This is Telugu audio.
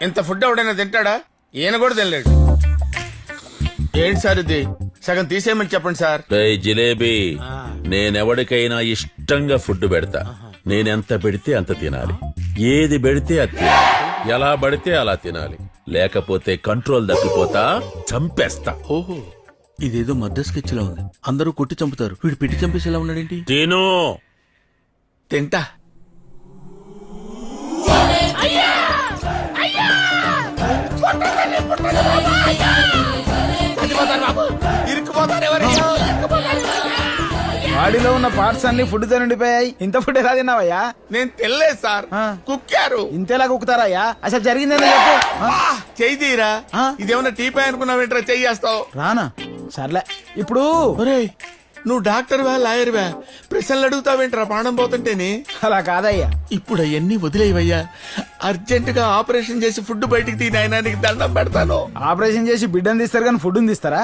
ఇంత ఫుడ్ ఎవడైనా తింటాడా? ఈయన కూడా తినలేడు. ఏంటి సార్ ఇది? సగం తీసేయమని చెప్పండి సార్. జిలేబీ, నేనెవడికైనా ఇష్టంగా ఫుడ్ పెడతా. నేనెంత పెడితే అంత తినాలి. ఏది పెడితే అది తినాలి. ఎలా పడితే అలా తినాలి. లేకపోతే కంట్రోల్ తప్పిపోతా, చంపేస్తా. ఓహో, ఇదేదో మధ్య స్కెచ్ లా ఉంది. అందరూ కొట్టి చంపుతారు, వీడు పిట్టి చంపేసేలా ఉన్నాడేంటి? తిను. తింటా. బాడీలో ఉన్న పార్ట్స్ అన్ని ఫుడ్ తో నిండిపోయాయి. ఇంత ఫుడ్ ఎలా తిన్నావయ్యా? నేను తినలేదు సార్, కుక్కారు. ఇంతేలా కుక్కుతారయ్యా? అసలు జరిగిందేనా చెప్పు. చెయ్యి తీరా. ఇదేమన్నా టీపై అనుకున్నావేంట్రా? చెయ్యేస్తావు. రానా? సర్లే. ఇప్పుడు నువ్వు డాక్టర్ వా, లాయర్ వా? ప్రశ్నలు అడుగుతావేంట్రా ప్రాణం పోతుంటేనే? అలా కాదయ్యా. ఇప్పుడు అవన్నీ వదిలేవయ్యా. అర్జెంట్ గా ఆపరేషన్ చేసి ఫుడ్ బయటికి తీనాయనా, నీకు దండం పెడతాను. ఆపరేషన్ చేసి బిడ్డను తీస్తారు కానీ ఫుడ్ తీస్తారా?